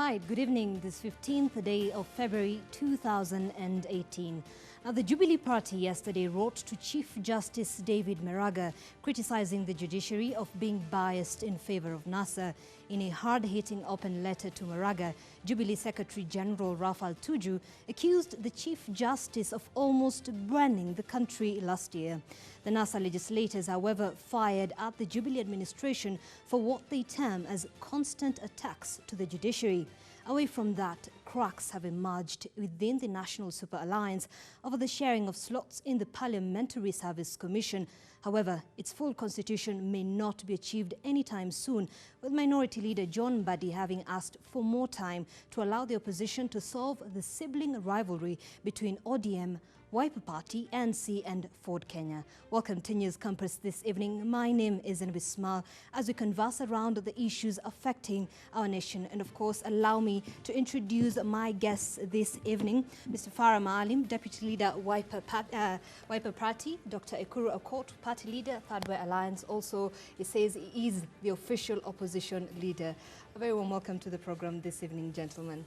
right, good evening. This 15th day of February 2018. Now, the Jubilee Party yesterday wrote to Chief Justice David Maraga criticizing the judiciary of being biased in favor of NASA. In a hard-hitting open letter to Maraga, Jubilee Secretary General Rafal Tuju accused the Chief Justice of almost burning the country last year. The NASA legislators, however, fired at the Jubilee administration for what they term as constant attacks to the judiciary. Away from that, cracks have emerged within the National Super Alliance over the sharing of slots in the Parliamentary Service Commission. However, its full constitution may not be achieved anytime soon, with Minority Leader John Mbadi having asked for more time to allow the opposition to solve the sibling rivalry between ODM, Wiper Party, ANC and Ford Kenya. Welcome to News Compass this evening. My name is Anubis Small as we converse around the issues affecting our nation. And of course, allow me to introduce my guests this evening. Mr. Farah Maalim, Deputy Leader, Wiper Party. Dr. Ekuru Aukot, Party Leader, Third Way Alliance. Also, he says he is the official opposition leader. A very warm welcome to the program this evening, gentlemen.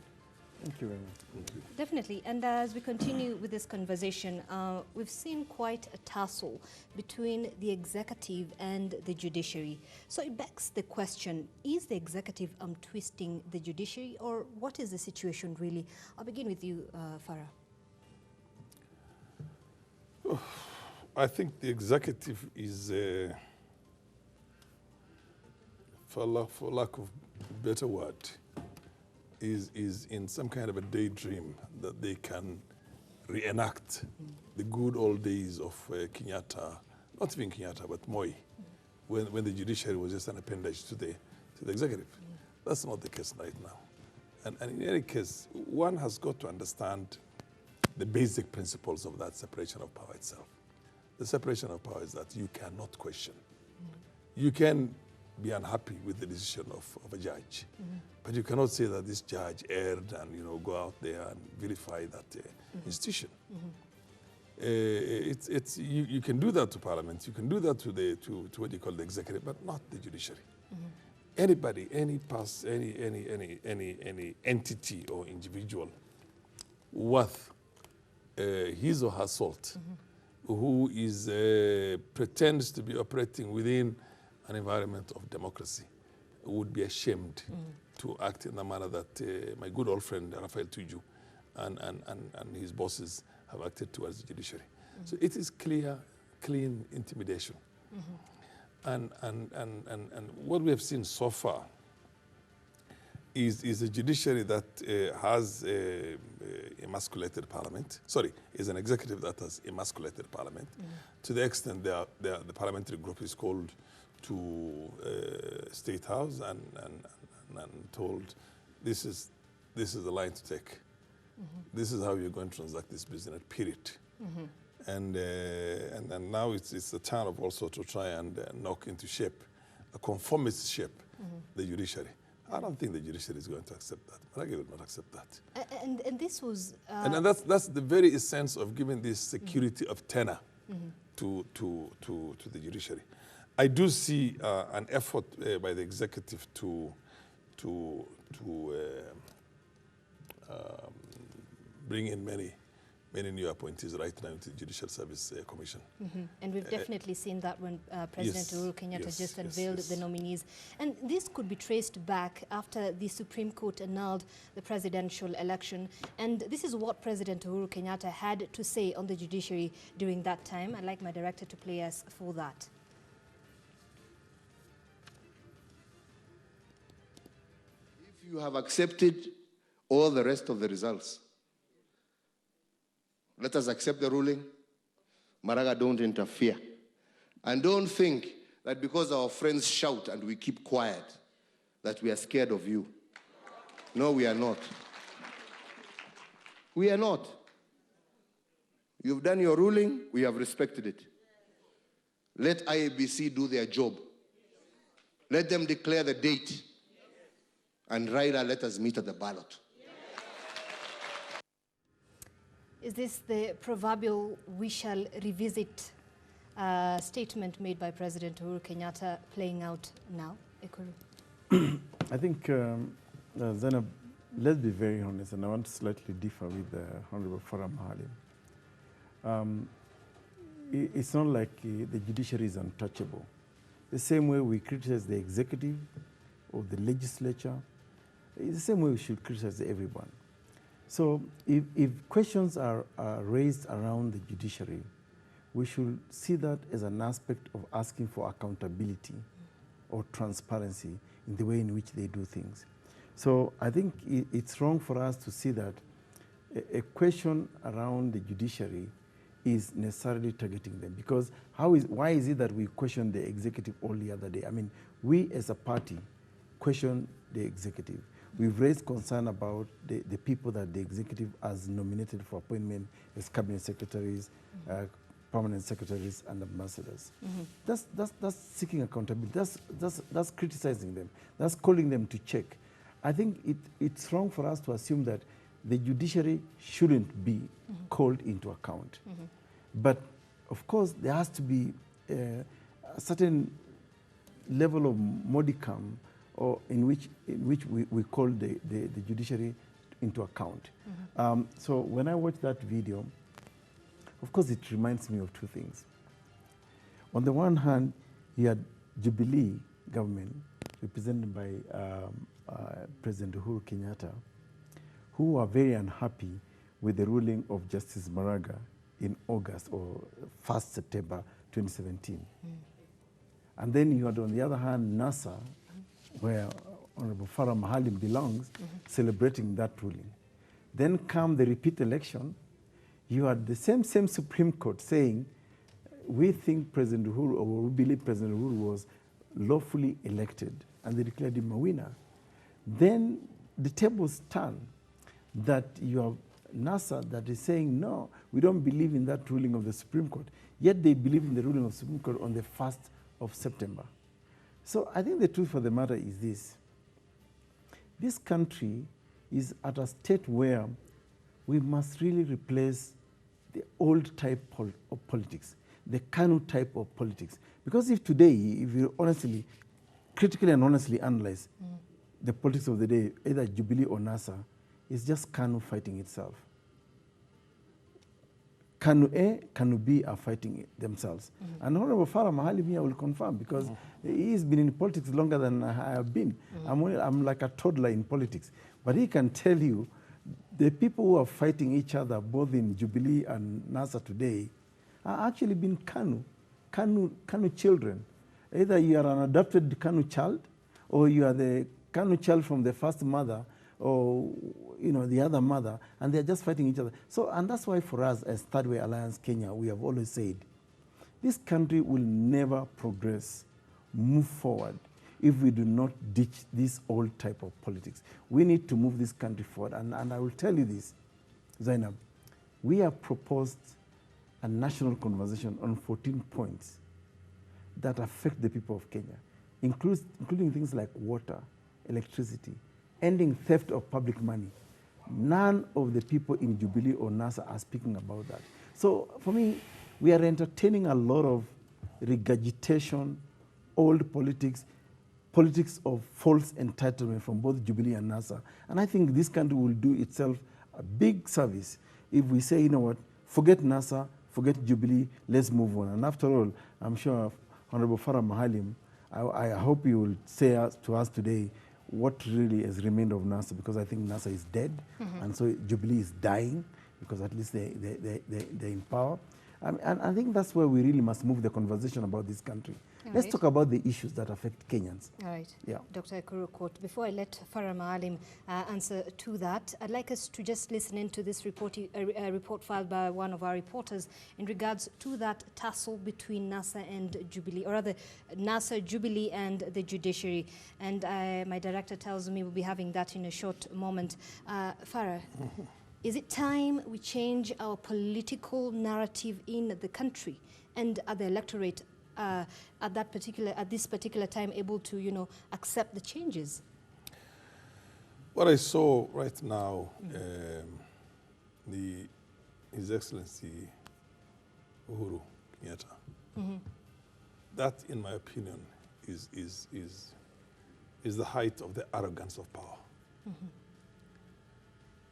Thank you very much. Definitely. And as we continue with this conversation, we've seen quite a tussle between the executive and the judiciary. So it begs the question, is the executive twisting the judiciary, or what is the situation really? I'll begin with you, Farah. I think the executive is, for lack of a better word, is in some kind of a daydream that they can reenact the good old days of Kenyatta, not even Kenyatta, but Moi, when the judiciary was just an appendage to the executive. That's not the case right now. And in any case, one has got to understand the basic principles of that separation of power itself. The separation of power is that you cannot question. You can be unhappy with the decision of a judge, but you cannot say that this judge erred and go out there and vilify that institution. You can do that to Parliament, you can do that to what you call the executive, but not the judiciary. Anybody, any entity or individual worth his or her salt, who pretends to be operating within an environment of democracy, would be ashamed to act in the manner that my good old friend Rafal Tuju and his bosses have acted towards the judiciary. So it is clean intimidation. And what we have seen so far is a judiciary that has emasculated parliament. Sorry, is an executive that has emasculated parliament, to the extent the parliamentary group is called to State House and told, this is the line to take. This is how you're going to transact this business, period. And now it's the turn of also to try and knock into shape, a conformist shape, the judiciary. I don't think the judiciary is going to accept that. Maraga will not accept that. And this was... And that's the very essence of giving this security of tenor to the judiciary. I do see an effort by the executive to bring in many new appointees right now into the Judicial Service Commission. And we've definitely seen that when President Uhuru Kenyatta just unveiled the nominees. And this could be traced back after the Supreme Court annulled the presidential election. And this is what President Uhuru Kenyatta had to say on the judiciary during that time. I'd like my director to play us for that. You have accepted all the rest of the results. Let us accept the ruling. Maraga, don't interfere. And don't think that because our friends shout and we keep quiet, that we are scared of you. No, we are not. We are not. You've done your ruling, we have respected it. Let IABC do their job. Let them declare the date. And Raila, let us meet at the ballot. Is this the proverbial "we shall revisit" statement made by President Uhuru Kenyatta playing out now, Ekuru? I think Zainab, let's be very honest, and I want to slightly differ with the Honorable Farah Maalim. It's not like the judiciary is untouchable. The same way we criticize the executive or the legislature, it's the same way we should criticize everyone. So if questions are raised around the judiciary, we should see that as an aspect of asking for accountability or transparency in the way in which they do things. So I think it's wrong for us to see that a question around the judiciary is necessarily targeting them, because why is it that we question the executive all the other day? I mean, we as a party question the executive. We've raised concern about the people that the executive has nominated for appointment as cabinet secretaries, permanent secretaries, and ambassadors. That's seeking accountability. That's criticizing them. That's calling them to check. I think it's wrong for us to assume that the judiciary shouldn't be called into account. But of course, there has to be a certain level of modicum or in which we call the judiciary into account. So when I watch that video, of course, it reminds me of two things. On the one hand, you had Jubilee government, represented by President Uhuru Kenyatta, who were very unhappy with the ruling of Justice Maraga in August or 1st September 2017. And then you had, on the other hand, NASA, where Honorable Farah Maalim belongs, celebrating that ruling. Then come the repeat election, you had the same Supreme Court saying, we think President Uhuru, or we believe President Uhuru was lawfully elected, and they declared him a winner. Then the tables turn, that you have NASA that is saying, no, we don't believe in that ruling of the Supreme Court, yet they believe in the ruling of the Supreme Court on the 1st of September. So I think the truth of the matter is this. This country is at a state where we must really replace the old type of politics, the KANU type of politics. Because if today, if you honestly, critically and honestly analyze the politics of the day, either Jubilee or NASA, it's just KANU fighting itself. KANU A, KANU B are fighting themselves. And Honorable Farah Maalim here will confirm, because he's been in politics longer than I have been. I'm like a toddler in politics. But he can tell you, the people who are fighting each other, both in Jubilee and NASA today, are actually been KANU children. Either you are an adopted KANU child, or you are the KANU child from the first mother, or the other mother, and they're just fighting each other. So, and that's why for us as Third Way Alliance Kenya, we have always said, this country will never progress, move forward, if we do not ditch this old type of politics. We need to move this country forward. And I will tell you this, Zainab, we have proposed a national conversation on 14 points that affect the people of Kenya, including things like water, electricity, ending theft of public money. None of the people in Jubilee or NASA are speaking about that. So for me, we are entertaining a lot of regurgitation, old politics of false entitlement from both Jubilee and NASA. And I think this country will do itself a big service if we say, you know what, forget NASA, forget Jubilee, let's move on. And after all, I'm sure Honorable Farah Maalim, I hope you will say to us today what really has remained of NASA, because I think NASA is dead, and so Jubilee is dying, because at least they're in power. And I think that's where we really must move the conversation about this country. Let's talk about the issues that affect Kenyans. All right. Yeah. Dr. Ekuru, before I let Farah Maalim answer to that, I'd like us to just listen into this report filed by one of our reporters in regards to that tussle between NASA and Jubilee, or rather NASA, Jubilee, and the judiciary. And my director tells me we'll be having that in a short moment. Farah, is it time we change our political narrative in the country, and are the electorate at this particular time able to, accept the changes? What I saw right now, His Excellency Uhuru Kenyatta, that, in my opinion, is the height of the arrogance of power.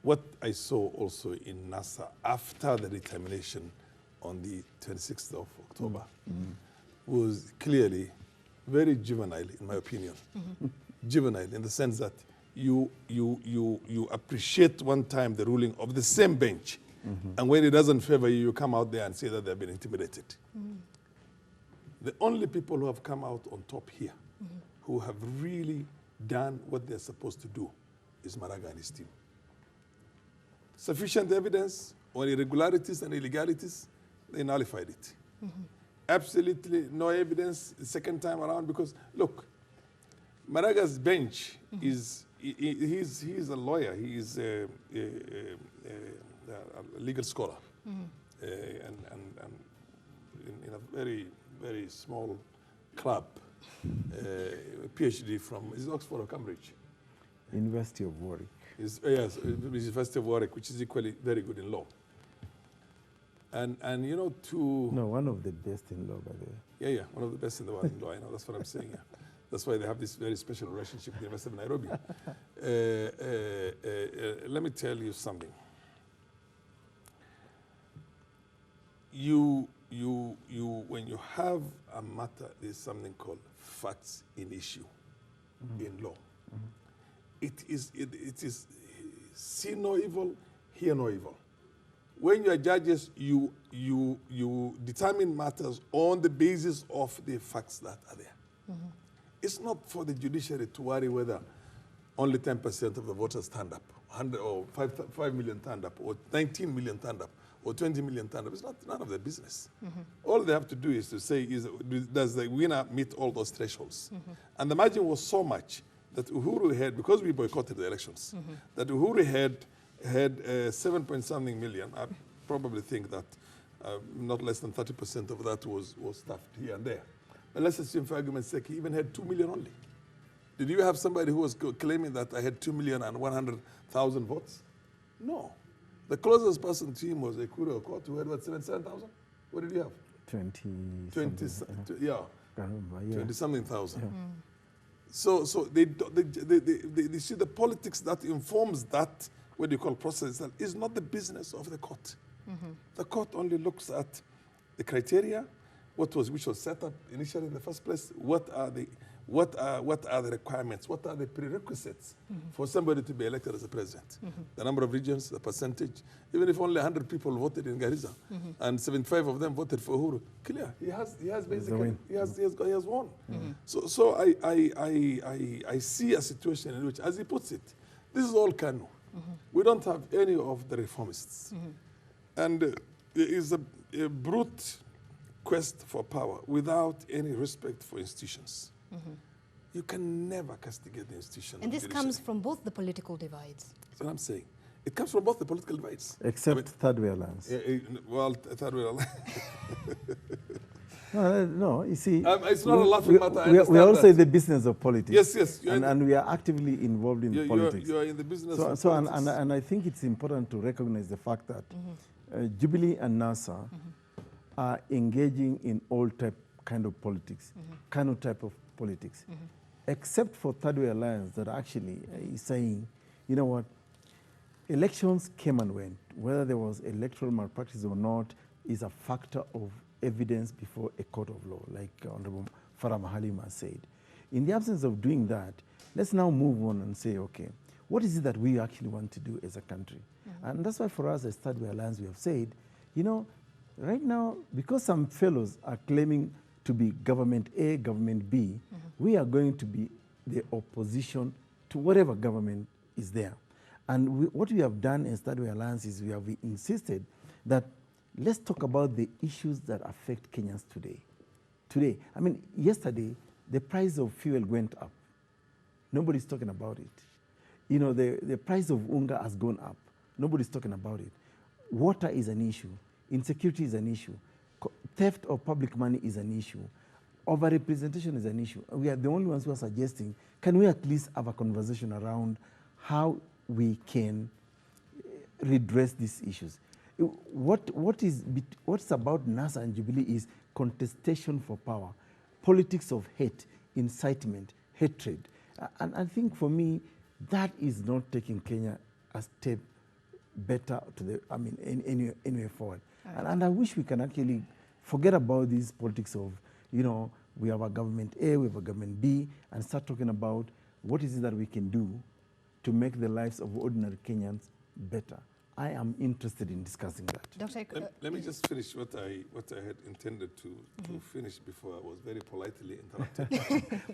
what I saw also in NASA after the determination on the 26th of October was clearly very juvenile, in my opinion. Juvenile in the sense that you appreciate one time the ruling of the same bench, and when it doesn't favor you, you come out there and say that they've been intimidated. The only people who have come out on top here, who have really done what they're supposed to do, is Maraga and his team. Sufficient evidence on irregularities and illegalities, they nullified it. Absolutely no evidence the second time around because, look, Maraga's bench is, he's a lawyer, he is a legal scholar, and in a very, very small club, a PhD from, is it Oxford or Cambridge? University of Warwick. Yes, University of Warwick, which is equally very good in law. And you know, No, one of the best in law, by the way. Yeah, one of the best in the world in law, I know, that's what I'm saying, yeah. That's why they have this very special relationship with the University of Nairobi. Let me tell you something. When you have a matter, there's something called facts in issue in law. It is see no evil, hear no evil. When you are judges, you determine matters on the basis of the facts that are there. It's not for the judiciary to worry whether only 10% of the voters stand up, 100 or 5 million stand up, or 19 million stand up, or 20 million stand up. It's none of their business. All they have to do is to say, does the winner meet all those thresholds? And the margin was so much that Uhuru had, because we boycotted the elections, that Uhuru had 7 point something million. I probably think that not less than 30% of that was stuffed here and there. But let's assume, for argument's sake, he even had 2 million only. Did you have somebody who was claiming that I had 2,100,000 votes? No. The closest person to him was Ekuru, Aukot, who had what, 77,000? What did you have? 20 yeah. I remember, yeah. 20-something thousand. Yeah. So they see the politics that informs that, what you call process, is not the business of the court. The court only looks at the criteria, which was set up initially in the first place. What are the requirements? What are the prerequisites for somebody to be elected as a president? The number of regions, the percentage. Even if only 100 people voted in Garissa and 75 of them voted for Uhuru, clear. He has basically he has won. So I see a situation in which, as he puts it, this is all Kanu. We don't have any of the reformists, and there is a brute quest for power without any respect for institutions. You can never castigate the institution. And this comes from both the political divides. That's what I'm saying. It comes from both the political divides. Except Third Way Alliance. Well, Third Way Alliance. No, you see, it's not a laughing matter. We are also in the business of politics. Yes. And we are actively involved in politics. You are in the business of politics. And I think it's important to recognize the fact that Jubilee and NASA are engaging in all kind of politics, Kanu type of politics, except for Third Way Alliance that actually is saying, you know what, elections came and went. Whether there was electoral malpractice or not is a factor of evidence before a court of law, like Honorable Farah Maalim has said. In the absence of doing that, let's now move on and say, okay, what is it that we actually want to do as a country? And that's why for us as Third Way Alliance, we have said, you know, right now, because some fellows are claiming to be government A, government B, we are going to be the opposition to whatever government is there. And what we have done as Third Way Alliance is we have insisted that let's talk about the issues that affect Kenyans today. I mean, yesterday, the price of fuel went up. Nobody's talking about it. You know, the price of unga has gone up. Nobody's talking about it. Water is an issue. Insecurity is an issue. Theft of public money is an issue. Overrepresentation is an issue. We are the only ones who are suggesting, can we at least have a conversation around how we can redress these issues? What's about NASA and Jubilee is contestation for power, politics of hate, incitement, hatred. And I think for me, that is not taking Kenya a step better to the, I mean, anywhere forward. Right. And I wish we can actually forget about these politics of, you know, we have a government A, we have a government B, and start talking about what is it that we can do to make the lives of ordinary Kenyans better. I am interested in discussing that. Dr. Let me just finish what I had intended to finish before I was very politely interrupted.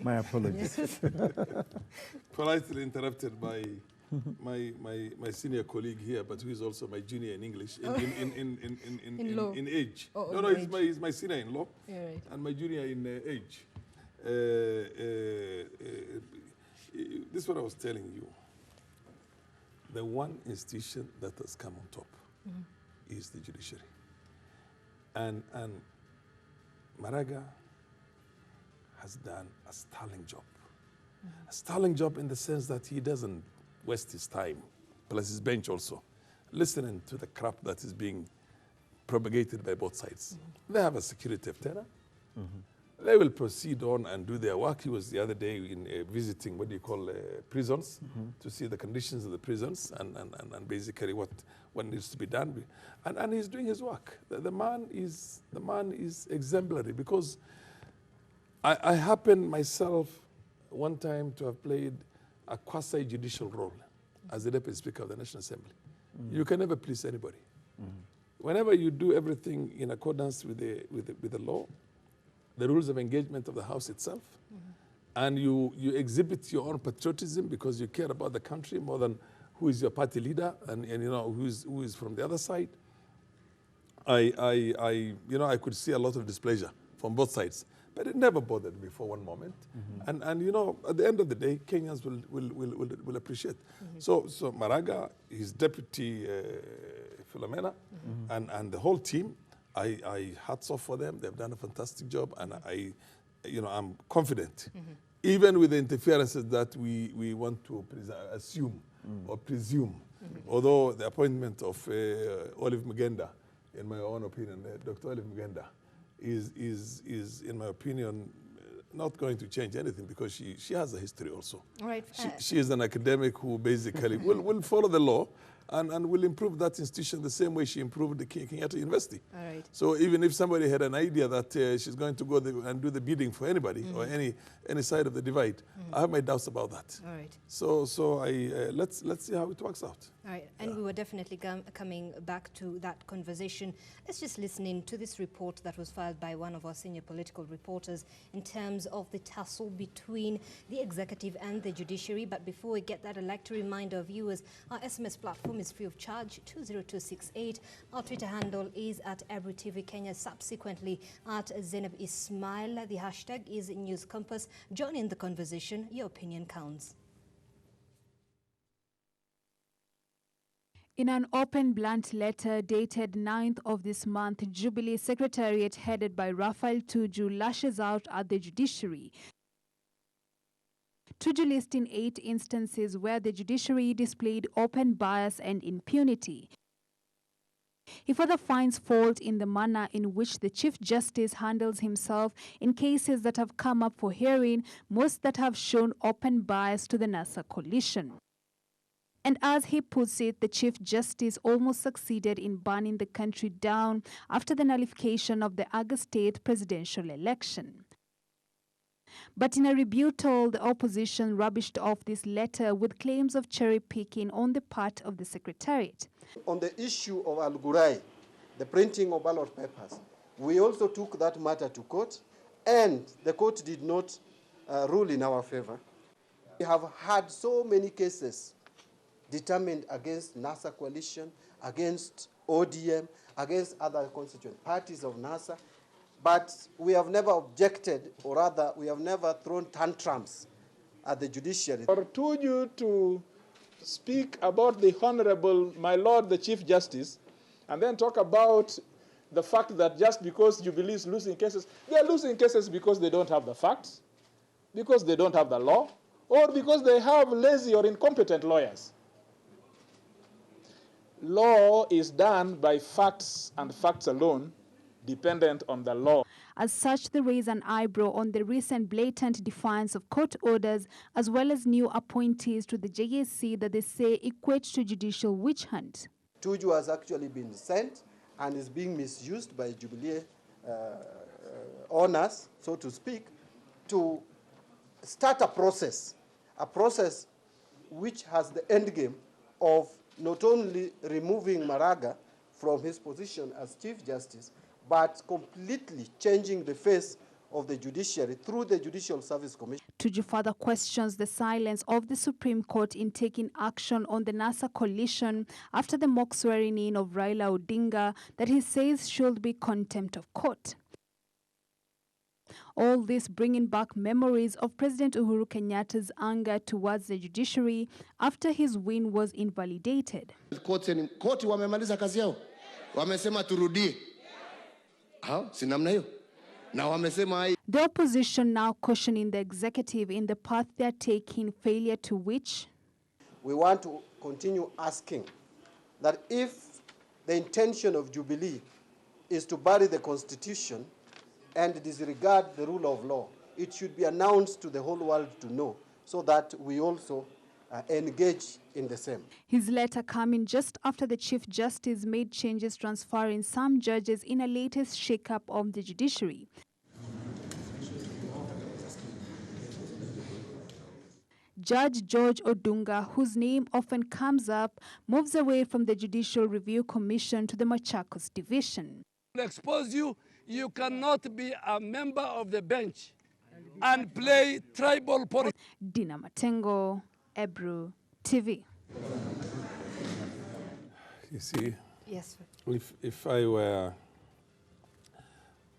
My apologies. Politely interrupted by my senior colleague here, but who is also my junior in English, in age. No, he's my senior in law, right, and my junior in age. This is what I was telling you. The one institution that has come on top is the judiciary. And Maraga has done a sterling job. A sterling job in the sense that he doesn't waste his time, plus his bench also, listening to the crap that is being propagated by both sides. They have a security of terror. They will proceed on and do their work. He was the other day in visiting, what do you call, prisons, to see the conditions of the prisons and basically what needs to be done. And he's doing his work. The man is exemplary, because I happen myself one time to have played a quasi-judicial role as the Deputy Speaker of the National Assembly. You can never please anybody. Whenever you do everything in accordance with the law, the rules of engagement of the House itself, and you exhibit your own patriotism because you care about the country more than who is your party leader and you know who is from the other side. I could see a lot of displeasure from both sides, but it never bothered me for one moment. And you know, at the end of the day, Kenyans will appreciate. So Maraga, his deputy Philomena, and the whole team, I hats off for them. They've done a fantastic job, and I'm confident, even with the interferences that we want to assume or presume. Although the appointment of Olive Mugenda, in my own opinion, Dr. Olive Mugenda, is in my opinion not going to change anything, because she has a history also. Right. She is an academic who basically will follow the law and will improve that institution the same way she improved the Kenyatta University. All right. So even if somebody had an idea that she's going to go and do the bidding for anybody or any side of the divide, I have my doubts about that. All right. So let's see how it works out. All right. And we were definitely coming back to that conversation. Let's just listen in to this report that was filed by one of our senior political reporters in terms of the tussle between the executive and the judiciary. But before we get that, I'd like to remind our viewers, our SMS platform is free of charge, 20268. Our Twitter handle is at Ebru TV Kenya, subsequently at Zainab Ismail. The hashtag is News Compass. Join in the conversation. Your opinion counts. In an open, blunt letter dated 9th of this month, Jubilee Secretariat headed by Raphael Tuju lashes out at the judiciary. Tuju listing 8 instances where the judiciary displayed open bias and impunity. He further finds fault in the manner in which the Chief Justice handles himself in cases that have come up for hearing, most that have shown open bias to the NASA coalition. And as he puts it, the Chief Justice almost succeeded in burning the country down after the nullification of the August 8th presidential election. But in a rebuttal, the opposition rubbished off this letter with claims of cherry-picking on the part of the Secretariat. On the issue of Al-Ghurair, the printing of ballot papers, we also took that matter to court, and the court did not rule in our favor. We have had so many cases determined against NASA coalition, against ODM, against other constituent parties of NASA, but we have never objected, or rather, we have never thrown tantrums at the judiciary. For Tuju to speak about the Honorable, my Lord, the Chief Justice, and then talk about the fact that just because Jubilee is losing cases, they are losing cases because they don't have the facts, because they don't have the law, or because they have lazy or incompetent lawyers. Law is done by facts and facts alone, dependent on the law. As such, they raise an eyebrow on the recent blatant defiance of court orders, as well as new appointees to the JSC that they say equate to judicial witch hunt. Tuju has actually been sent and is being misused by Jubilee owners, so to speak, to start a process which has the end game of not only removing Maraga from his position as Chief Justice, but completely changing the face of the judiciary through the Judicial Service Commission. Tuju further questions the silence of the Supreme Court in taking action on the NASA coalition after the mock swearing-in of Raila Odinga that he says should be contempt of court. All this bringing back memories of President Uhuru Kenyatta's anger towards the judiciary after his win was invalidated. Koti wamemaliza kazi yao. Wamesema turudie. Si namna hiyo. The opposition now cautioning the executive in the path they are taking, failure to which we want to continue asking that if the intention of Jubilee is to bury the Constitution and disregard the rule of law, it should be announced to the whole world to know, so that we also engage in the same. His letter coming just after the Chief Justice made changes transferring some judges in a latest shake-up of the judiciary. Judge George Odunga, whose name often comes up, moves away from the Judicial Review Commission to the Machakos Division. Expose you, you cannot be a member of the bench and play tribal politics. Dina Matengo, Ebru TV. You see, yes, sir. If I were,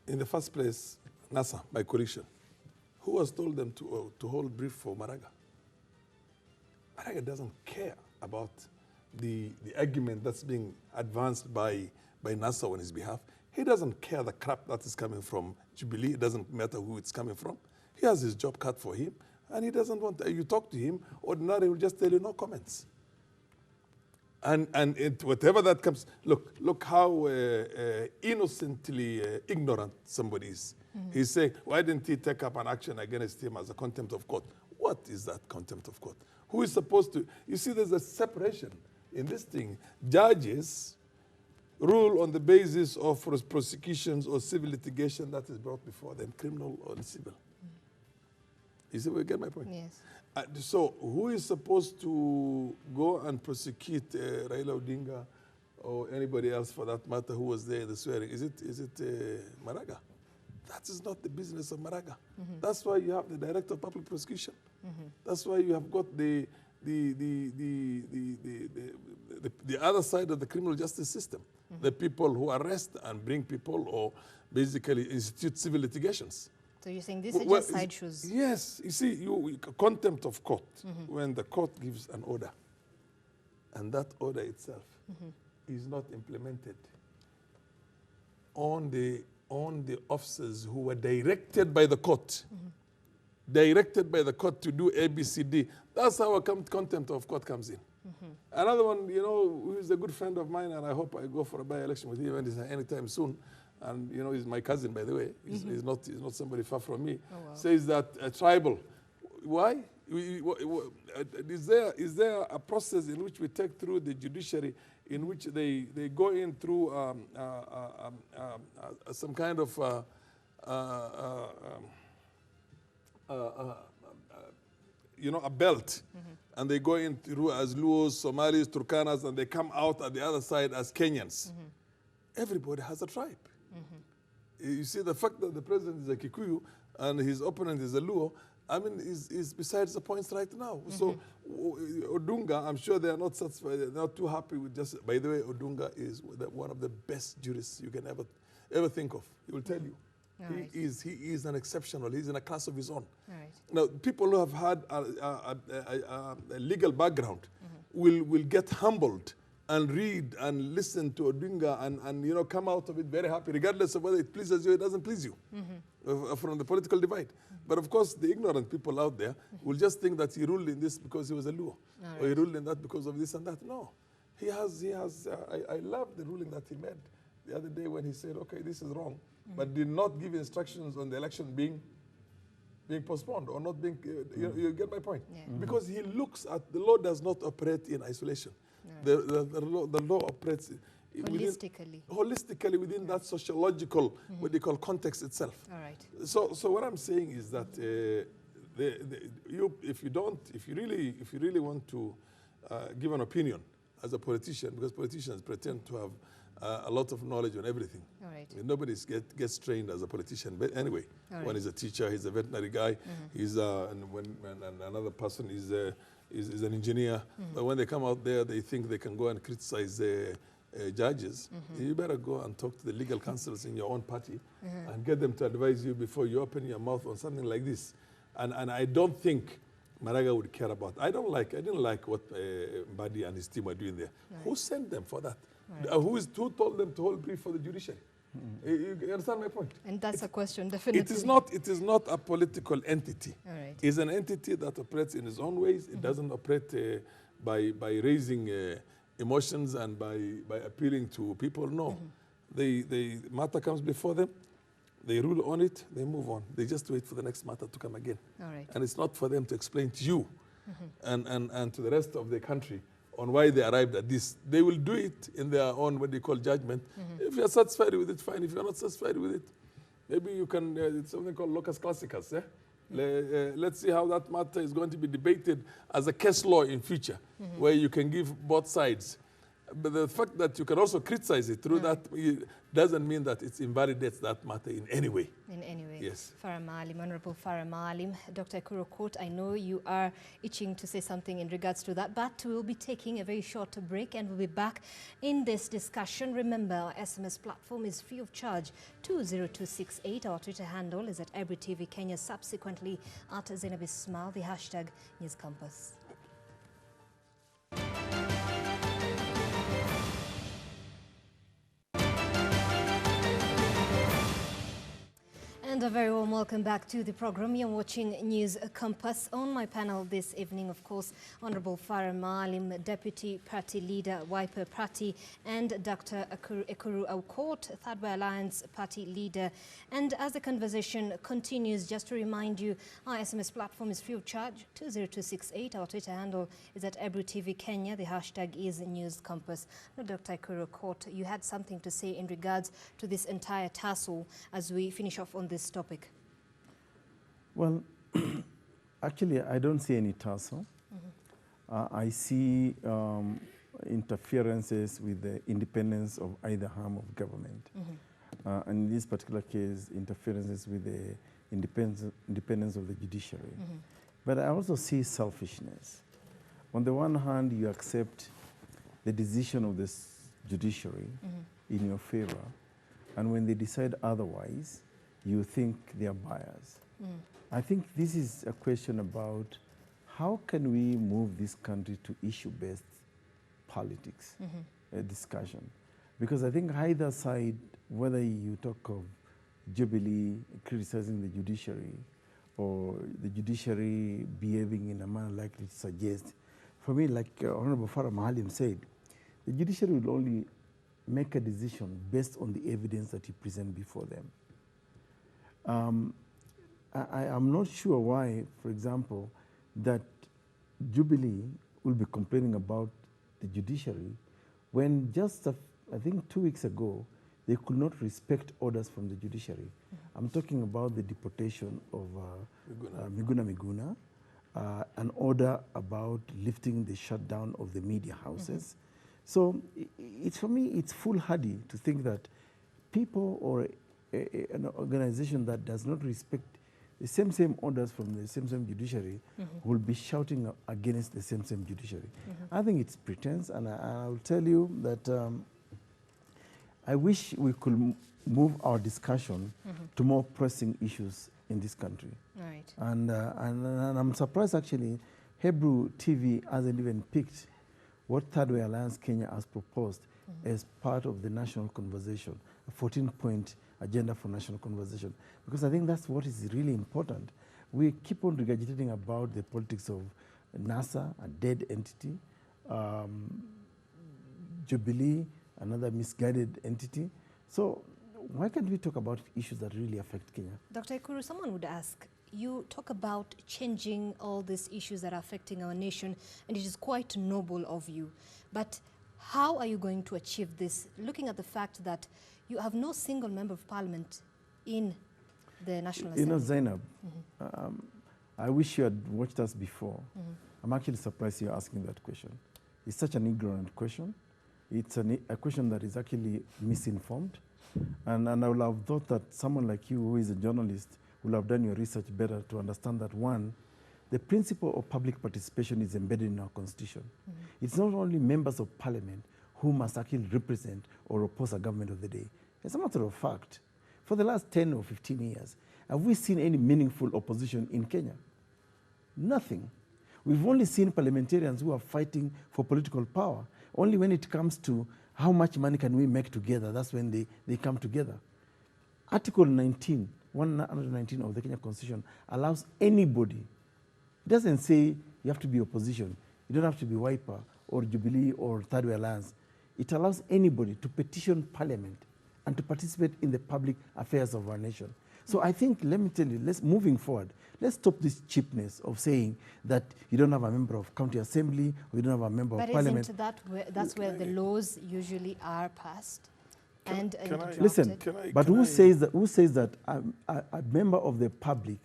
in the first place, NASA, by coalition, who has told them to hold brief for Maraga? Maraga doesn't care about the argument that's being advanced by NASA on his behalf. He doesn't care the crap that is coming from Jubilee. It doesn't matter who it's coming from. He has his job cut for him, and he doesn't want, you talk to him, ordinarily he will just tell you no comments. And whatever that comes, look how innocently ignorant somebody is. He's saying, why didn't he take up an action against him as a contempt of court? What is that contempt of court? Who is supposed to, you see there's a separation in this thing. Judges rule on the basis of prosecutions or civil litigation that is brought before them, criminal or civil. You see, we get my point? Yes. So who is supposed to go and prosecute Raila Odinga or anybody else for that matter who was there, the swearing? Is it Maraga? That is not the business of Maraga. That's why you have the Director of Public Prosecution. That's why you have got the other side of the criminal justice system, the people who arrest and bring people or basically institute civil litigations. So you're saying this is just side shoes? Yes. You see, contempt of court, when the court gives an order, and that order itself is not implemented on the officers who were directed by the court, directed by the court to do A, B, C, D. That's how a contempt of court comes in. Another one, you know, who is a good friend of mine, and I hope I go for a by-election with him anytime soon. And you know, he's my cousin, by the way. He's not somebody far from me. Oh, wow. Says that tribal. Why? Is there a process in which we take through the judiciary, in which they go in through some kind of you know, a belt, and they go in through as Luos, Somalis, Turkanas, and they come out at the other side as Kenyans. Everybody has a tribe. You see, the fact that the president is a Kikuyu and his opponent is a Luo, I mean, is besides the points right now. So Odunga, I'm sure they are not satisfied, they're not too happy with just, by the way, Odunga is one of the best jurists you can ever think of. He will tell you. Right. He is an exceptional, he's in a class of his own. Right. Now, people who have had a legal background will get humbled and read and listen to Odinga and you know, come out of it very happy, regardless of whether it pleases you or it doesn't please you, from the political divide. But of course, the ignorant people out there will just think that he ruled in this because he was a Luo, or he ruled in that because of this and that. No, he has. I love the ruling that he made the other day when he said, okay, this is wrong, but did not give instructions on the election being postponed or not being, you get my point? Yeah. Because he looks at, the law does not operate in isolation. The law operates holistically within that sociological, what they call context itself. All right. So what I'm saying is that if you really want to give an opinion as a politician, because politicians pretend to have a lot of knowledge on everything. All right. Nobody gets trained as a politician. But anyway, one is a teacher, he's a veterinary guy, he's and another person is an engineer. But when they come out there, they think they can go and criticize judges. You better go and talk to the legal counsels in your own party and get them to advise you before you open your mouth on something like this. And I don't think Maraga would care about. I didn't like what Mbadi and his team were doing there. Right. Who sent them for that? Right. Who told them to hold brief for the judiciary? You understand my point? And that's a question, definitely. It is not a political entity. All right. It's an entity that operates in its own ways. It doesn't operate by raising emotions and by appealing to people. No. The matter comes before them. They rule on it, they move on. They just wait for the next matter to come again. All right. And it's not for them to explain to you and to the rest of the country on why they arrived at this. They will do it in their own, what they call judgment. If you're satisfied with it, fine. If you're not satisfied with it, maybe you can, it's something called locus classicus. Let's see how that matter is going to be debated as a case law in future, where you can give both sides. But the fact that you can also criticize it through that doesn't mean that it invalidates that matter in any way. In any way. Yes. Farah Maalim, Honorable Farah Maalim, Dr. Ekuru Aukot, I know you are itching to say something in regards to that, but we'll be taking a very short break and we'll be back in this discussion. Remember, our SMS platform is free of charge, 20268. Our Twitter handle is at EveryTV Kenya, subsequently at Zainab Ismail, the hashtag News Campus. And a very warm welcome back to the program. You're watching News Compass. On my panel this evening, of course, Honorable Farah Maalim, Deputy Party Leader, Wiper Party, and Dr. Ekuru Aukot, Third Way Alliance Party Leader. And as the conversation continues, just to remind you, our SMS platform is free of charge, 20268. Our Twitter handle is at EveryTV Kenya. The hashtag is News Compass. Now, Dr. Ekuru Aukot, you had something to say in regards to this entire tussle as we finish off on this topic. Well, actually, I don't see any tussle. I see interferences with the independence of either arm of government. And in this particular case, interferences with the independence of the judiciary. But I also see selfishness. On the one hand, you accept the decision of the judiciary in your favor, and when they decide otherwise, you think they are biased. I think this is a question about how can we move this country to issue-based politics, discussion. Because I think either side, whether you talk of Jubilee criticizing the judiciary or the judiciary behaving in a manner likely to suggest, for me, like Honorable Farah Maalim said, the judiciary will only make a decision based on the evidence that you present before them. I am not sure why, for example, that Jubilee will be complaining about the judiciary when just, I think 2 weeks ago, they could not respect orders from the judiciary. I'm talking about the deportation of Miguna, an order about lifting the shutdown of the media houses. So for me, it's foolhardy to think that people or an organization that does not respect the same orders from the same judiciary will be shouting against the same judiciary. I think it's pretense, and I'll tell you that I wish we could move our discussion to more pressing issues in this country. Right. And I'm surprised actually Hebrew TV hasn't even picked what Third Way Alliance Kenya has proposed as part of the national conversation, a 14-point agenda for national conversation, because I think that's what is really important. We keep on regurgitating about the politics of NASA, a dead entity, Jubilee, another misguided entity. So why can't we talk about issues that really affect Kenya? Dr. Ekuru, someone would ask, you talk about changing all these issues that are affecting our nation, and it is quite noble of you. But how are you going to achieve this, looking at the fact that you have no single member of parliament in the National Assembly? You know, Zainab, I wish you had watched us before. I'm actually surprised you're asking that question. It's such an ignorant question. It's a question that is actually misinformed. And I would have thought that someone like you, who is a journalist, will have done your research better to understand that, one, the principle of public participation is embedded in our constitution. It's not only members of parliament who must actually represent or oppose a government of the day. As a matter of fact, for the last 10 or 15 years, have we seen any meaningful opposition in Kenya? Nothing. We've only seen parliamentarians who are fighting for political power. Only when it comes to how much money can we make together, that's when they come together. Article 119 of the Kenya Constitution allows anybody. It doesn't say you have to be opposition. You don't have to be Wiper or Jubilee or Third Way Alliance. It allows anybody to petition Parliament and to participate in the public affairs of our nation. So I think, let me tell you, moving forward, let's stop this cheapness of saying that you don't have a member of county assembly or you don't have a member of parliament. But isn't that's where the laws usually are passed? Listen, but who says that a member of the public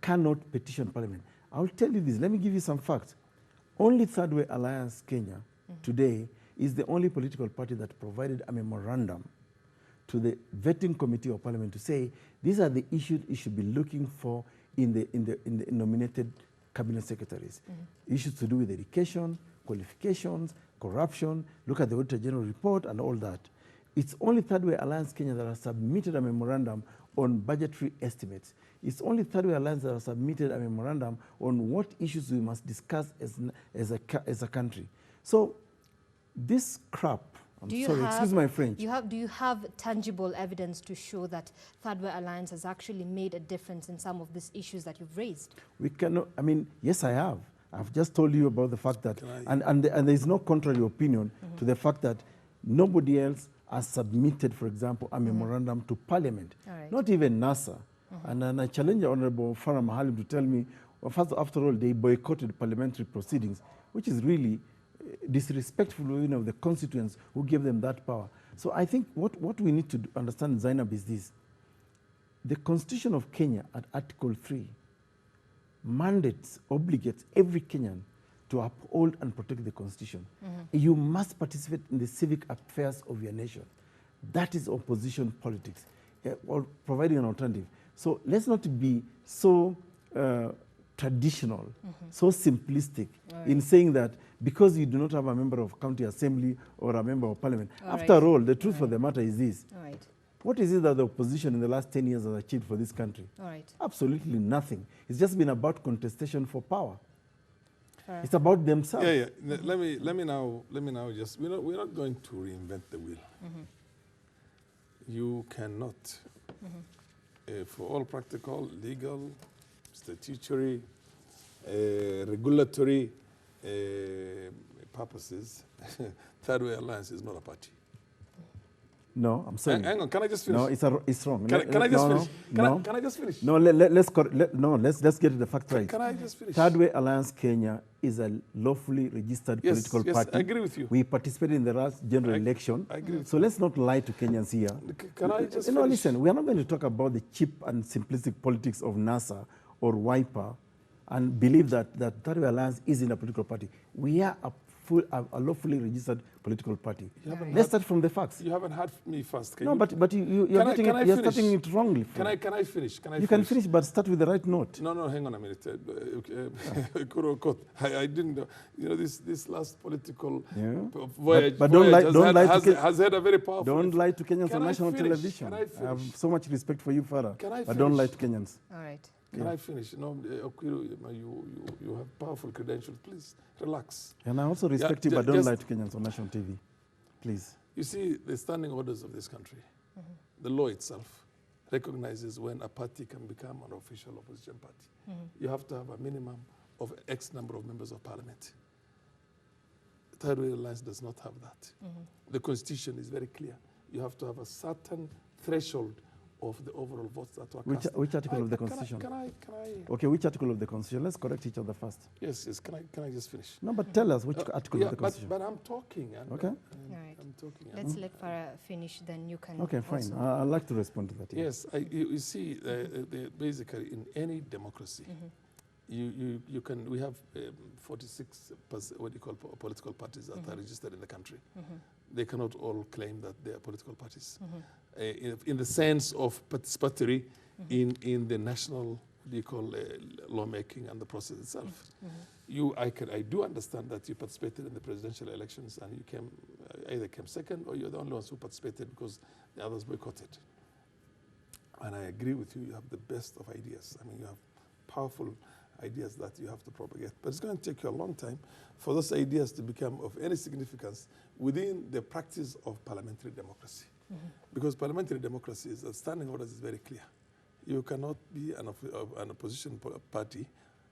cannot petition Parliament? I'll tell you this. Let me give you some facts. Only Third Way Alliance Kenya today is the only political party that provided a memorandum to the vetting committee of Parliament to say these are the issues you should be looking for in the nominated cabinet secretaries. Issues to do with education, qualifications, corruption, look at the Auditor General report and all that. It's only Third Way Alliance Kenya that has submitted a memorandum on budgetary estimates. It's only Third Way Alliance that has submitted a memorandum on what issues we must discuss as a country. So this crap, excuse my French. Do you have tangible evidence to show that Third Way Alliance has actually made a difference in some of these issues that you've raised? We cannot, I mean, yes, I have. I've just told you about the fact that, and there's no contrary opinion to the fact that nobody else has submitted, for example, a memorandum to Parliament, not even NASA. And I challenge Honorable Farah Maalim to tell me, well, first, after all, they boycotted parliamentary proceedings, which is really disrespectful of the constituents who gave them that power. So I think what we need to understand, Zainab, is this. The Constitution of Kenya at Article 3 obligates every Kenyan to uphold and protect the Constitution. You must participate in the civic affairs of your nation. That is opposition politics, or providing an alternative. So let's not be so traditional, so simplistic in saying that because you do not have a member of county assembly or a member of parliament. After all, the truth for the matter is this. What is it that the opposition in the last 10 years has achieved for this country? Absolutely nothing. It's just been about contestation for power. It's about themselves. Let me now just, we're not going to reinvent the wheel. You cannot, for all practical, legal, statutory, regulatory purposes, Third Way Alliance is not a party. No, I'm sorry. Hang on, can I just finish? No, it's wrong. Can I just finish? Can I just finish? No, let's get the fact right. Can I just finish? Third Way Alliance Kenya is a lawfully registered political party. I agree with you. We participated in the last general election. I agree with so let's not lie to Kenyans here. Can I just finish? Listen, we are not going to talk about the cheap and simplistic politics of NASA or Wiper and believe that Third Way Alliance is in a political party. We are a lawfully registered political party. Let's start from the facts. You haven't heard me first. You're starting it wrongly. Can I finish? You can finish, but start with the right note. No, hang on a minute. Ekuru, Aukot. I didn't know. You know, this last political voyage, but don't lie has had a very powerful. Don't lie to Kenyans on national television. I have so much respect for you, Farah. But don't lie to Kenyans. All right. Can I finish? No, Ekuru, you have powerful credentials. Please relax. And I also respect you, but don't lie to Kenyans on national TV. Please. You see, the standing orders of this country, the law itself recognizes when a party can become an official opposition party. You have to have a minimum of X number of members of parliament. Third Way Alliance does not have that. The Constitution is very clear. You have to have a certain threshold of the overall votes that were Which, cast. which article of the Constitution? Can I? Okay, which article of the Constitution? Let's correct each other first. Yes. Can I just finish? No, but tell us which article of the but Constitution. I'm talking. Okay. All right. I'm talking. Let's let Farah finish, then you can. Okay, fine. also- I'd like to respond to that. Yeah. Yes, you see, basically in any democracy, you can. We have 46 what you call political parties that are registered in the country. They cannot all claim that they are political parties, in the sense of participatory in the national, what do you call, lawmaking and the process itself. I do understand that you participated in the presidential elections and you either came second or you're the only ones who participated because the others boycotted. And I agree with you, you have the best of ideas. I mean, you have powerful ideas that you have to propagate. But it's going to take you a long time for those ideas to become of any significance within the practice of parliamentary democracy. Because parliamentary democracy, the standing orders is very clear. You cannot be an opposition party,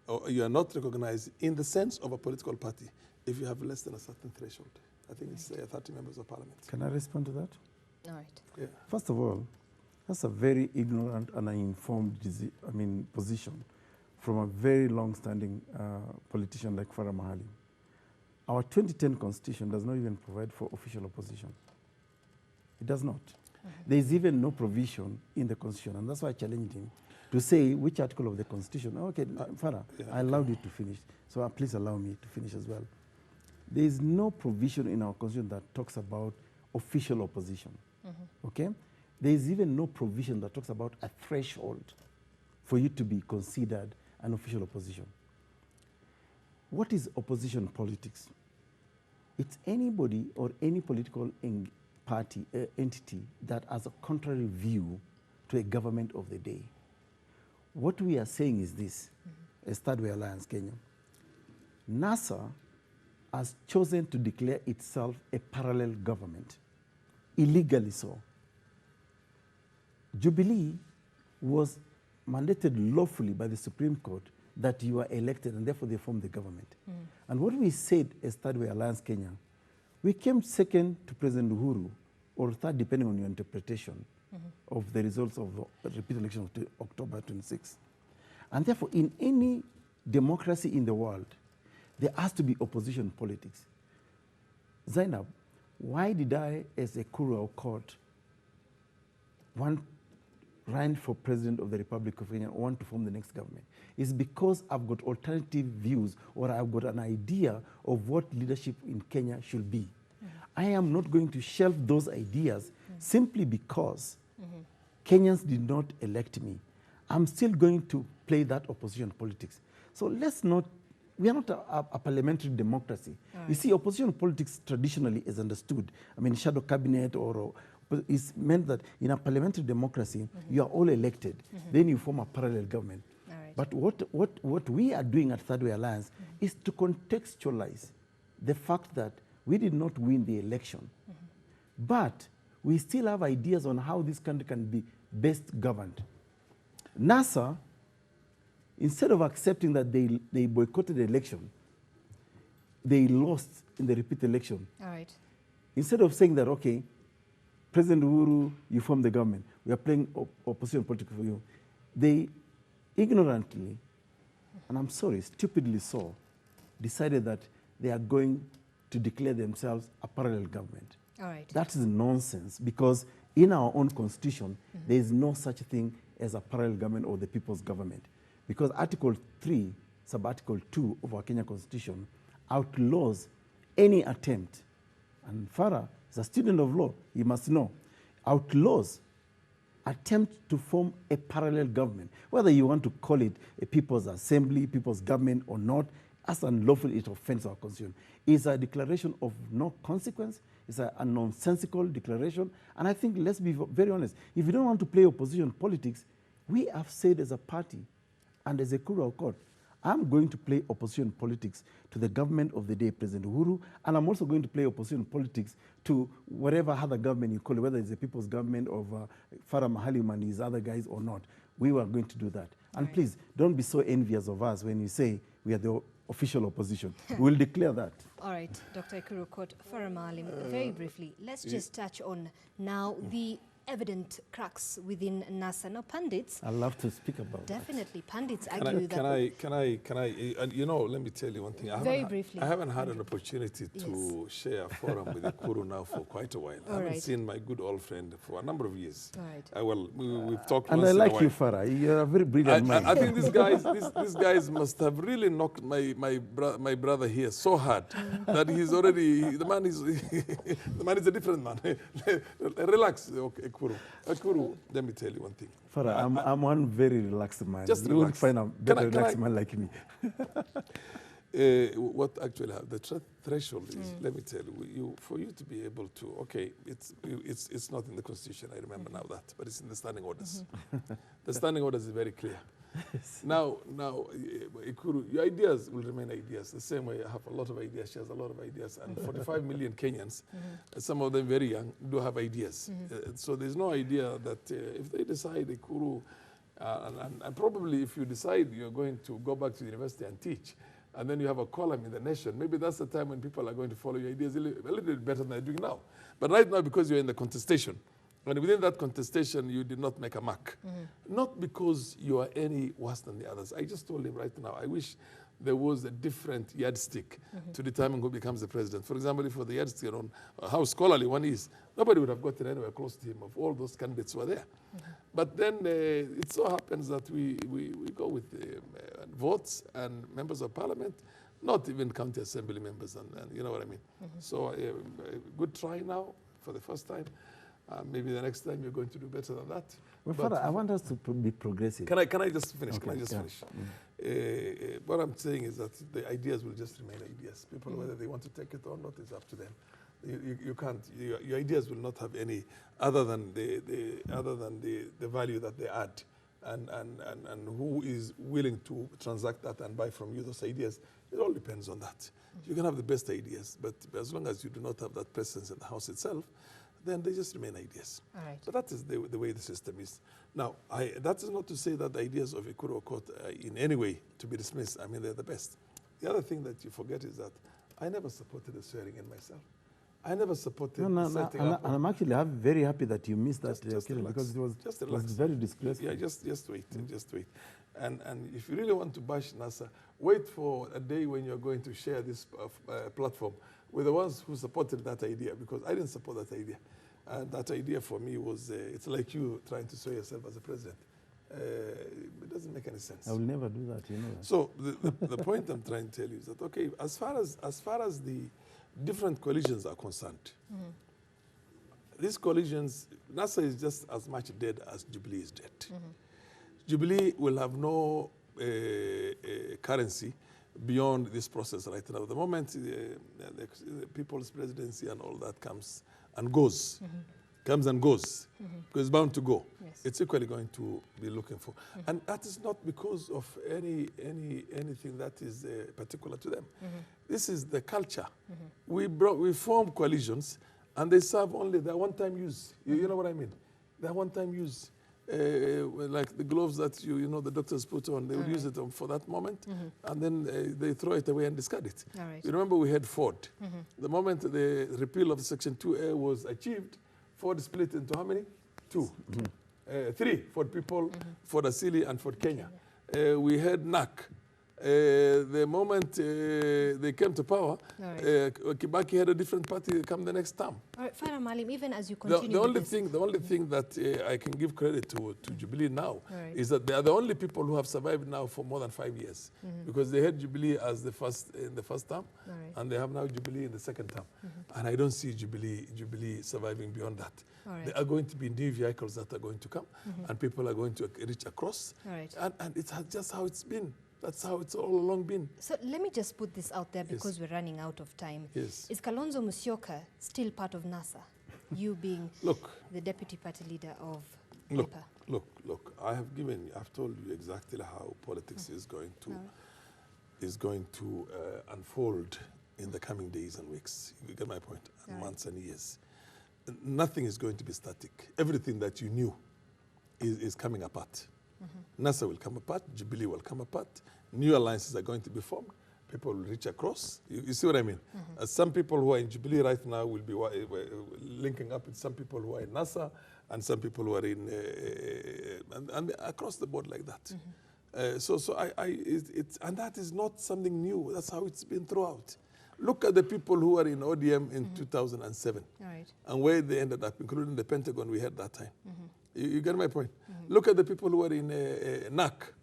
or you are not recognized in the sense of a political party if you have less than a certain threshold. I think it's 30 members of parliament. Can I respond to that? All right. Yeah. First of all, that's a very ignorant and uninformed position from a very long-standing politician like Farah Maalim. Our 2010 Constitution does not even provide for official opposition. It does not. There is even no provision in the Constitution, and that's why I challenged him to say which article of the Constitution. Okay, Farah, I allowed you to finish, so please allow me to finish as well. There is no provision in our Constitution that talks about official opposition. Okay? There is even no provision that talks about a threshold for you to be considered an official opposition. What is opposition politics? It's anybody or any political party, entity that has a contrary view to a government of the day. What we are saying is this, as Third Way Alliance Kenya. NASA has chosen to declare itself a parallel government, illegally so. Jubilee was mandated lawfully by the Supreme Court that you are elected and therefore they form the government. And what we said as Third Way Alliance Kenya, we came second to President Uhuru, or third depending on your interpretation of the results of the repeat election of October 26. And therefore in any democracy in the world, there has to be opposition politics. Zainab, why did I, as Ekuru Aukot, run for president of the Republic of Kenya, want to form the next government? It's because I've got alternative views, or I've got an idea of what leadership in Kenya should be. I am not going to shelve those ideas simply because Kenyans did not elect me. I'm still going to play that opposition politics. So let's not, we are not a parliamentary democracy. You see, opposition politics traditionally is understood. I mean, shadow cabinet it's meant that in a parliamentary democracy, you are all elected. Then you form a parallel government. But what we are doing at Third Way Alliance is to contextualize the fact that we did not win the election. But we still have ideas on how this country can be best governed. NASA, instead of accepting that they boycotted the election, they lost in the repeat election. All right. Instead of saying that, okay, President Uhuru, you form the government, we are playing opposition politics for you, they ignorantly, and I'm sorry, stupidly so, decided that they are going to declare themselves a parallel government. All right. That is nonsense, because in our own constitution, there is no such thing as a parallel government or the people's government. Because Article 3, Sub-Article 2 of our Kenya Constitution outlaws any attempt, and Farah is a student of law, you must know, outlaws attempt to form a parallel government. Whether you want to call it a people's assembly, people's government or not, as unlawful it offends our constitution. It's a declaration of no consequence. It's a nonsensical declaration. And I think, let's be very honest, if you don't want to play opposition politics, we have said as a party and as a Ekuru Aukot, I'm going to play opposition politics to the government of the day, President Uhuru, and I'm also going to play opposition politics to whatever other government you call it, whether it's the people's government of Farah Maalim and his other guys or not. We were going to do that. And please, don't be so envious of us when you say we are the official opposition. We'll declare that. All right, Dr. Ekuru Aukot, Farah Maalim, very briefly, let's just touch on now the evident cracks within NASA. Now, pundits... I love to speak about definitely, pundits argue that... Can I, and you know, let me tell you one thing. Very briefly. I haven't had an opportunity to share a forum with Ekuru now for quite a while. I haven't seen my good old friend for a number of years. Well, we've talked once in a while. And I like you, Farah. You're a very brilliant man. I think these guys must have really knocked my brother here so hard that he's already, the man is a different man. Relax, Ekuru. Ekuru, let me tell you one thing. Farah, I'm one very relaxed man. Just you won't find a better relaxed man like me. What actually the threshold is, let me tell you, for you to be able to, okay, it's not in the Constitution, I remember now that, but it's in the standing orders. The standing orders is very clear. Now, Ekuru, your ideas will remain ideas. The same way I have a lot of ideas, she has a lot of ideas, and 45 million Kenyans, some of them very young, do have ideas. So there's no idea that if they decide, Ekuru, and probably if you decide you're going to go back to university and teach, and then you have a column in the Nation, maybe that's the time when people are going to follow your ideas a little bit better than they're doing now. But right now, because you're in the contestation, and within that contestation, you did not make a mark. Not because you are any worse than the others. I just told him right now, I wish there was a different yardstick to determine who becomes the president. For example, for the yardstick on how scholarly one is, nobody would have gotten anywhere close to him if all those candidates who were there. But then it so happens that we go with votes and members of parliament, not even county assembly members, and you know what I mean. So a good try now for the first time. Maybe the next time you're going to do better than that. Well, Farah, I want us to be progressive. Can I just finish? Okay, can I just finish? What I'm saying is that the ideas will just remain ideas. People, whether they want to take it or not, is up to them. You can't. Your ideas will not have any other than the value that they add, and who is willing to transact that and buy from you those ideas. It all depends on that. You can have the best ideas, but as long as you do not have that presence in the house itself, then they just remain ideas. All right. But that is the way the system is. Now, that is not to say that the ideas of Ekuru Aukot are in any way to be dismissed. I mean, they're the best. The other thing that you forget is that I never supported the swearing in myself. I never supported setting up. And I'm actually very happy that you missed that occasion because it was very disgraceful. Yeah, just wait, just wait. And if you really want to bash NASA, wait for a day when you're going to share this platform with the ones who supported that idea, because I didn't support that idea. And that idea for me was, it's like you trying to swear yourself as a president. It doesn't make any sense. I will never do that, you know that. So the point I'm trying to tell you is that, okay, as far as the different coalitions are concerned, these coalitions, NASA is just as much dead as Jubilee is dead. Jubilee will have no currency beyond this process right now. The moment the people's presidency and all that comes and goes, because it's bound to go. Yes. It's equally going to be looking for. And that is not because of anything that is particular to them. This is the culture. We form coalitions, and they serve only their one-time use. You know what I mean? Their one-time use. Like the gloves that the doctors put on, they would use it for that moment, and then they throw it away and discard it. You remember we had Ford. The moment the repeal of Section 2A was achieved, Ford split into how many? Two. Three, Ford People, Ford Asili, and Ford Kenya. We had NAC. The moment they came to power, Kibaki had a different party come the next term. All right, Farah, Maalim, even as you continue the only thing that I can give credit to Jubilee now is that they are the only people who have survived now for more than 5 years, because they had Jubilee as in the first term, and they have now Jubilee in the second term, and I don't see Jubilee surviving beyond that. There are going to be new vehicles that are going to come, and people are going to reach across, and it's just how it's been. That's how it's all along been. So let me just put this out there because we're running out of time. Yes. Is Kalonzo Musyoka still part of NASA? You being the deputy party leader of PEPA. Look, I've told you exactly how politics is going to unfold in the coming days and weeks. You get my point? And months and years. Nothing is going to be static. Everything that you knew is coming apart. NASA will come apart, Jubilee will come apart, new alliances are going to be formed, people will reach across. You see what I mean? Some people who are in Jubilee right now will be linking up with some people who are in NASA and some people who are in, and across the board like that. And that is not something new. That's how it's been throughout. Look at the people who are in ODM in 2007 and where they ended up, including the Pentagon we had that time. You get my point? Look at the people who are in NAC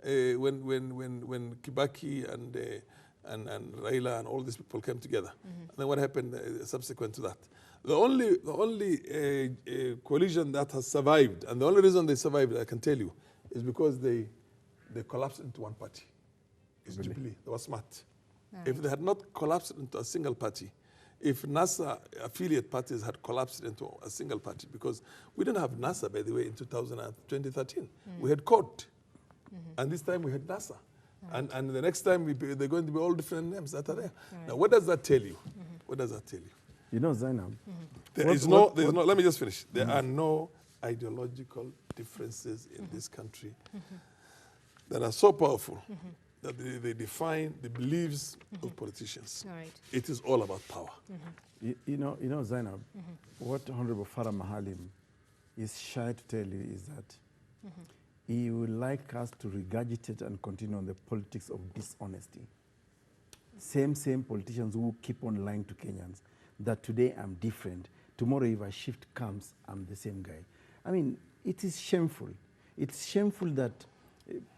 when Kibaki and Raila and all these people came together. And then what happened subsequent to that? The only coalition that has survived, and the only reason they survived, I can tell you, is because they collapsed into one party. It's Jubilee. They were smart. If they had not collapsed into a single party, if NASA affiliate parties had collapsed into a single party, because we didn't have NASA, by the way, in 2013. We had COD, and this time we had NASA. And the next time they're going to be all different names that are there. Now, what does that tell you? What does that tell you? You know, Zainab, There's no, let me just finish. There are no ideological differences in this country that are so powerful that they define the beliefs of politicians. It is all about power. You know, Zainab, what Honorable Farah Maalim is shy to tell you is that he would like us to regurgitate and continue on the politics of dishonesty. Same politicians who keep on lying to Kenyans that today I'm different, tomorrow if a shift comes, I'm the same guy. I mean, it is shameful. It's shameful that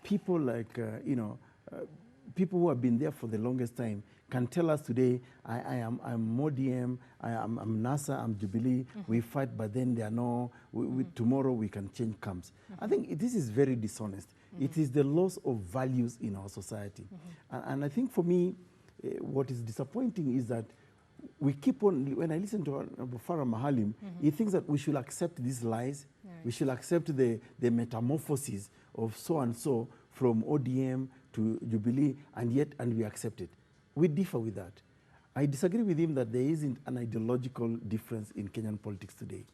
people like, people who have been there for the longest time can tell us today, I'm MODM, I'm NASA, I'm Jubilee, we fight, but then there are no, tomorrow we can change comes. I think this is very dishonest. It is the loss of values in our society. And I think for me, what is disappointing is that we keep on, when I listen to Farah Maalim, he thinks that we should accept these lies, we should accept the metamorphosis of so-and-so from ODM to Jubilee, and we accept it. We differ with that. I disagree with him that there isn't an ideological difference in Kenyan politics today.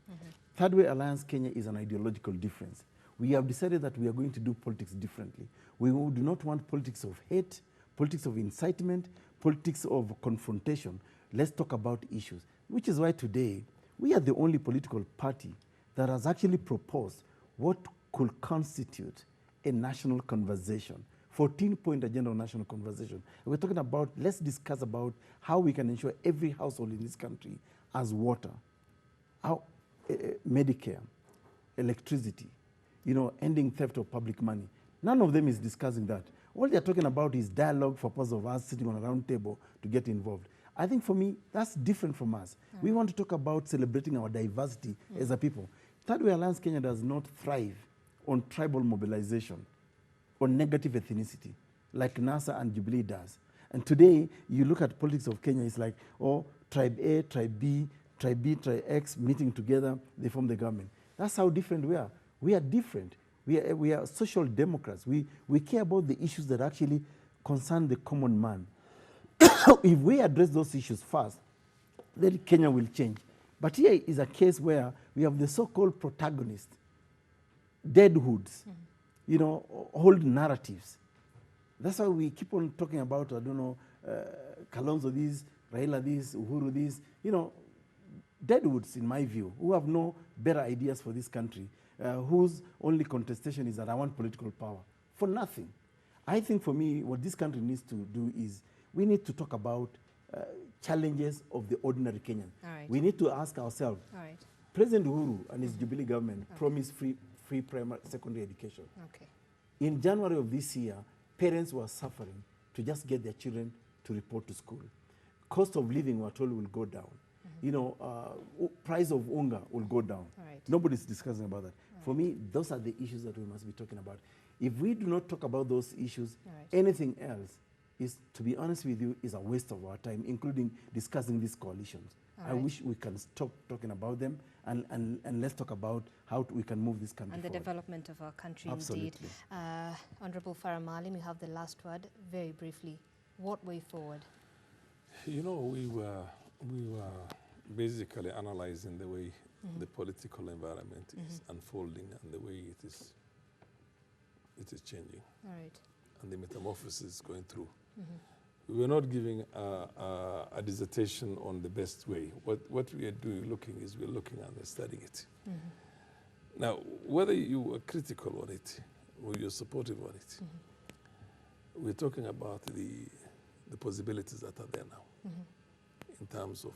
Third Way Alliance Kenya is an ideological difference. We have decided that we are going to do politics differently. We do not want politics of hate, politics of incitement, politics of confrontation. Let's talk about issues, which is why today we are the only political party that has actually proposed what could constitute a national conversation, 14-point agenda on national conversation. We're talking about, let's discuss about how we can ensure every household in this country has water, Medicare, electricity, ending theft of public money. None of them is discussing that. All they're talking about is dialogue for purpose of us sitting on a round table to get involved. I think for me, that's different from us. We want to talk about celebrating our diversity as a people. Third Way Alliance Kenya does not thrive on tribal mobilization, on negative ethnicity, like NASA and Jubilee does. And today, you look at politics of Kenya, it's like, oh, tribe A, tribe B, tribe X meeting together, they form the government. That's how different we are. We are different. We are social democrats. We care about the issues that actually concern the common man. If we address those issues first, then Kenya will change. But here is a case where we have the so-called protagonists, deadhoods, old narratives. That's why we keep on talking about, Kalonzo this, Raila this, Uhuru this, deadwoods in my view, who have no better ideas for this country, whose only contestation is that I want political power, for nothing. I think for me, what this country needs to do is we need to talk about challenges of the ordinary Kenyan. We need to ask ourselves, President Uhuru and his Jubilee government promised free primary, secondary education. In January of this year, parents were suffering to just get their children to report to school. Cost of living, we're told, will go down. Price of unga will go down. Nobody's discussing about that. For me, those are the issues that we must be talking about. If we do not talk about those issues, anything else is, to be honest with you, is a waste of our time, including discussing these coalitions. I wish we can stop talking about them and let's talk about how we can move this country forward. The development of our country. Absolutely. Indeed. Honorable Farah Maalim, you have the last word. Very briefly, what way forward? We were basically analyzing the way the political environment is unfolding and the way it is changing. And the metamorphosis going through. we're not giving a dissertation on the best way. What we are doing, we're looking and studying it. Mm-hmm. Now, whether you are critical on it or you're supportive on it, mm-hmm. we're talking about the possibilities that are there now. Mm-hmm. In terms of,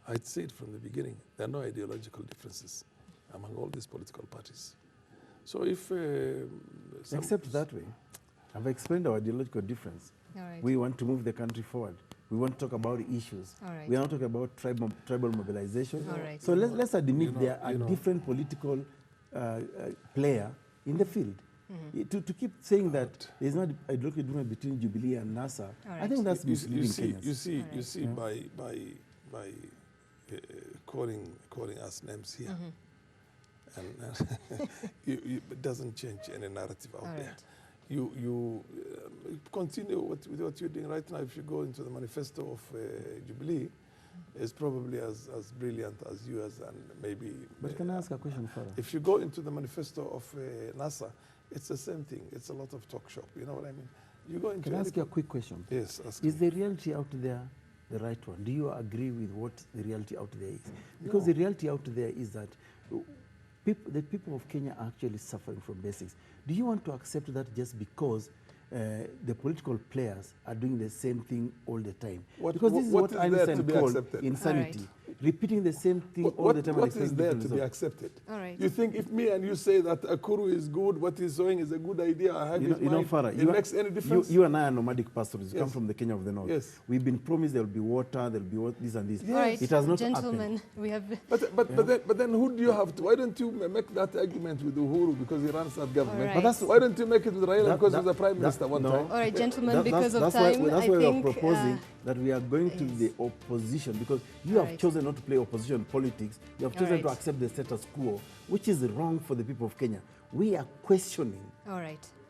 I'd say it from the beginning, there are no ideological differences among all these political parties. So if... Except that way. I've explained our ideological difference. All right. We want to move the country forward. We want to talk about issues. All right. We are not talking about tribal mobilization. All right. So let's admit there are different political player in the field. Mm-hmm. To keep saying that there's not ideological difference between Jubilee and NASA, right. I think that's misleading Kenyans. You see, by calling us names here, mm-hmm. and it doesn't change any narrative out there. Right. You continue with what you're doing right now. If you go into the manifesto of Jubilee, it's probably as brilliant as yours, and maybe... But can I ask a question, Farah? If you go into the manifesto of NASA, it's the same thing. It's a lot of talk shop. You know what I mean? You go into... Can I ask you a quick question? Yes, ask Is the reality out there the right one? Do you agree with what the reality out there is? Because the reality out there is that the people of Kenya are actually suffering from basics. Do you want to accept that just because the political players are doing the same thing all the time? Because this is what Einstein called insanity. Right. Repeating the same thing all the time. What is there to be accepted? All right. You think if me and you say that Ekuru is good, what he's saying is a good idea, I have Farah, it makes any difference? You and I are nomadic pastors. You come from the Kenya of the North. Yes. We've been promised there will be water, there will be this and this. Yes. All right. It has not Gentlemen, happened. we have... But then who do you have to? Why don't you make that argument with Uhuru because he runs that government? Right. But why don't you make it with Raila because he's the prime minister one time? All right, gentlemen, because of time, that's I why think... we are proposing that we are going to the opposition, because you have chosen not to play opposition politics. You have chosen to accept the status quo, which is wrong for the people of Kenya. We are questioning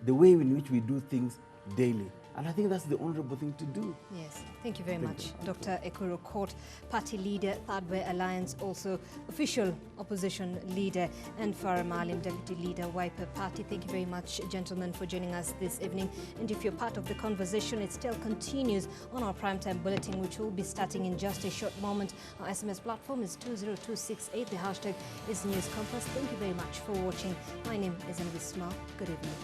the way in which we do things daily. And I think that's the honorable thing to do. Yes, thank you very much. Dr. Ekuru Aukot, Party Leader, Third Way Alliance, also Official Opposition Leader, and Farah Maalim, Deputy Leader, Wiper Party. Thank you very much, gentlemen, for joining us this evening. And if you're part of the conversation, it still continues on our primetime bulletin, which will be starting in just a short moment. Our SMS platform is 20268. The hashtag is News Compass. Thank you very much for watching. My name is Anvisma. Good evening.